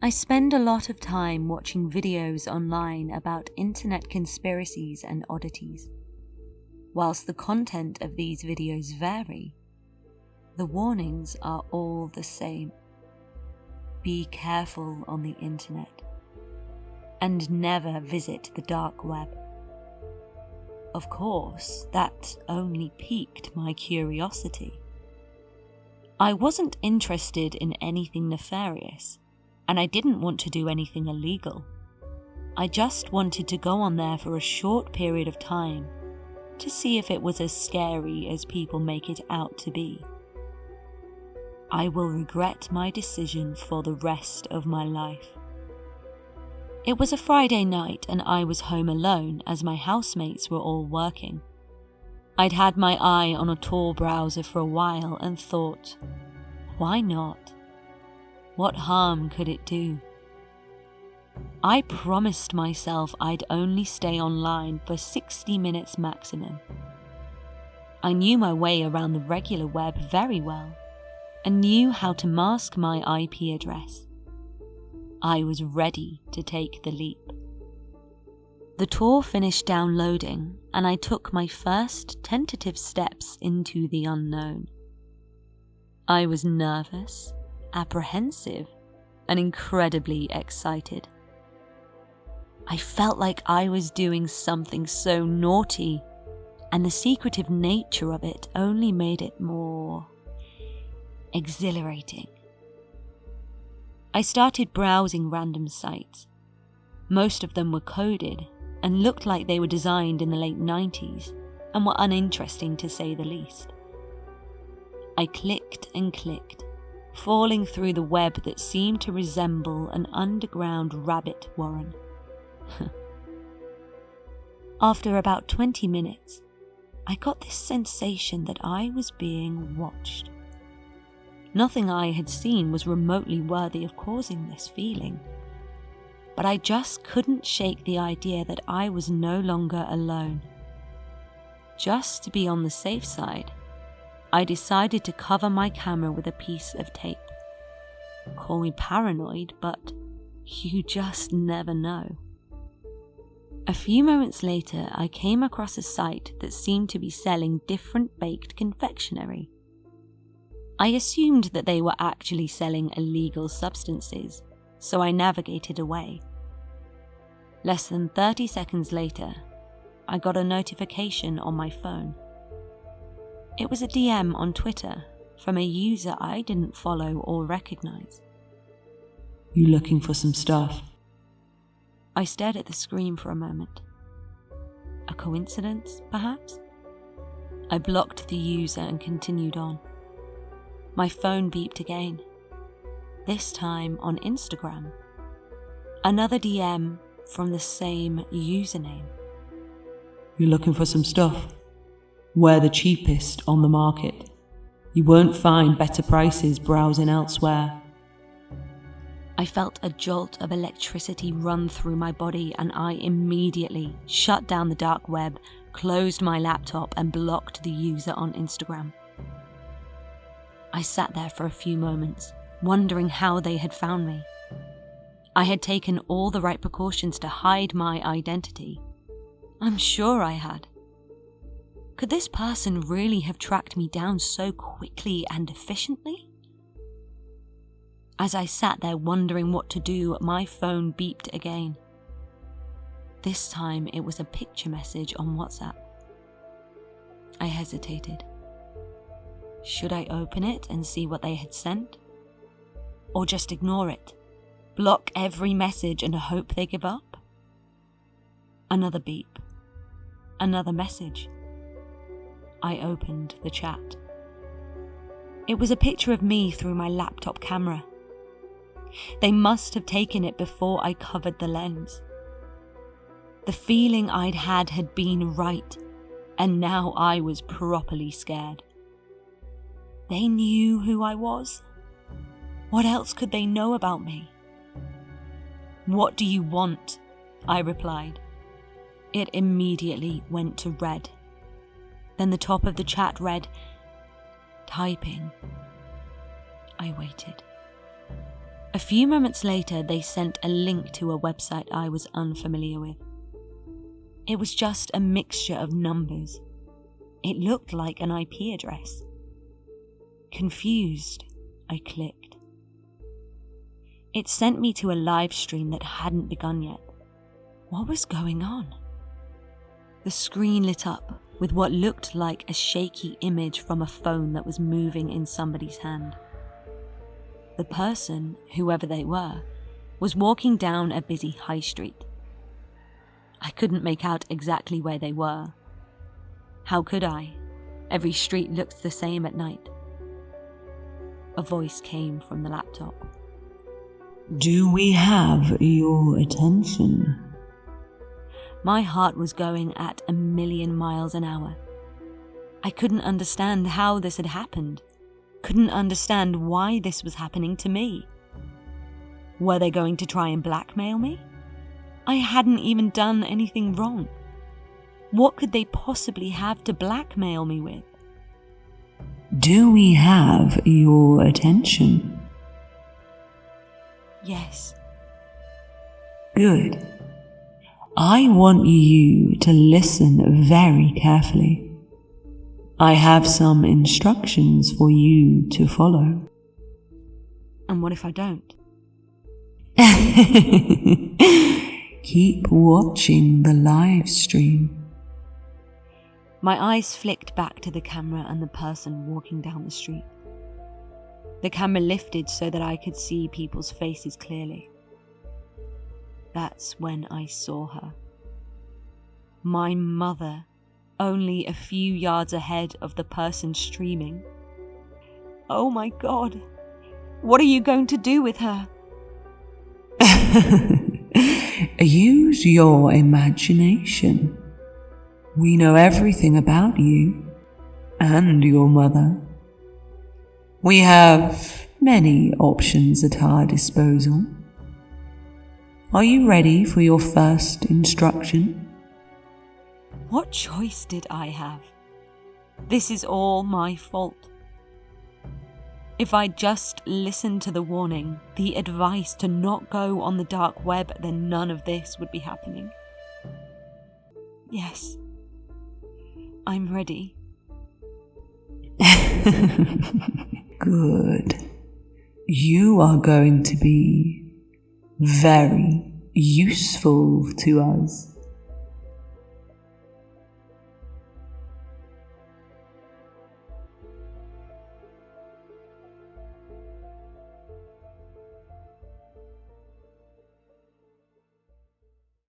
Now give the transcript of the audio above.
I spend a lot of time watching videos online about internet conspiracies and oddities. Whilst the content of these videos vary, the warnings are all the same. Be careful on the internet, and never visit the dark web. Of course, that only piqued my curiosity. I wasn't interested in anything nefarious, and I didn't want to do anything illegal. I just wanted to go on there for a short period of time to see if it was as scary as people make it out to be. I will regret my decision for the rest of my life. It was a Friday night and I was home alone as my housemates were all working. I'd had my eye on a Tor browser for a while and thought, why not? What harm could it do? I promised myself I'd only stay online for 60 minutes maximum. I knew my way around the regular web very well and knew how to mask my IP address. I was ready to take the leap. The Tor finished downloading and I took my first tentative steps into the unknown. I was nervous, apprehensive, and incredibly excited. I felt like I was doing something so naughty, and the secretive nature of it only made it more exhilarating. I started browsing random sites. Most of them were coded and looked like they were designed in the late 90s and were uninteresting to say the least. I clicked and clicked, falling through the web that seemed to resemble an underground rabbit warren. After about 20 minutes, I got this sensation that I was being watched. Nothing I had seen was remotely worthy of causing this feeling, but I just couldn't shake the idea that I was no longer alone. Just to be on the safe side, I decided to cover my camera with a piece of tape. Call me paranoid, but you just never know. A few moments later, I came across a site that seemed to be selling different baked confectionery. I assumed that they were actually selling illegal substances, so I navigated away. Less than 30 seconds later, I got a notification on my phone. It was a DM on Twitter from a user I didn't follow or recognize. You looking for some stuff? I stared at the screen for a moment. A coincidence, perhaps? I blocked the user and continued on. My phone beeped again, this time on Instagram. Another DM from the same username. You looking for some stuff? We're the cheapest on the market. You won't find better prices browsing elsewhere. I felt a jolt of electricity run through my body and I immediately shut down the dark web, closed my laptop and blocked the user on Instagram. I sat there for a few moments, wondering how they had found me. I had taken all the right precautions to hide my identity. I'm sure I had. Could this person really have tracked me down so quickly and efficiently? As I sat there wondering what to do, my phone beeped again. This time it was a picture message on WhatsApp. I hesitated. Should I open it and see what they had sent? Or just ignore it, block every message and hope they give up? Another beep. Another message. I opened the chat. It was a picture of me through my laptop camera. They must have taken it before I covered the lens. The feeling I'd had been right, and now I was properly scared. They knew who I was. What else could they know about me? What do you want? I replied. It immediately went to red. Then the top of the chat read, "Typing." I waited. A few moments later, they sent a link to a website I was unfamiliar with. It was just a mixture of numbers. It looked like an IP address. Confused, I clicked. It sent me to a live stream that hadn't begun yet. What was going on? The screen lit up with what looked like a shaky image from a phone that was moving in somebody's hand. The person, whoever they were, was walking down a busy high street. I couldn't make out exactly where they were. How could I? Every street looks the same at night. A voice came from the laptop. "Do we have your attention?" My heart was going at 1,000,000 miles an hour. I couldn't understand how this had happened. Couldn't understand why this was happening to me. Were they going to try and blackmail me? I hadn't even done anything wrong. What could they possibly have to blackmail me with? "Do we have your attention?" Yes. Good. I want you to listen very carefully. I have some instructions for you to follow. And what if I don't? Keep watching the live stream. My eyes flicked back to the camera and the person walking down the street. The camera lifted so that I could see people's faces clearly. That's when I saw her. My mother, only a few yards ahead of the person streaming. Oh my God, what are you going to do with her? Use your imagination. We know everything about you and your mother. We have many options at our disposal. Are you ready for your first instruction? What choice did I have? This is all my fault. If I just listened to the warning, the advice to not go on the dark web, then none of this would be happening. Yes, I'm ready. Good. You are going to be very useful to us.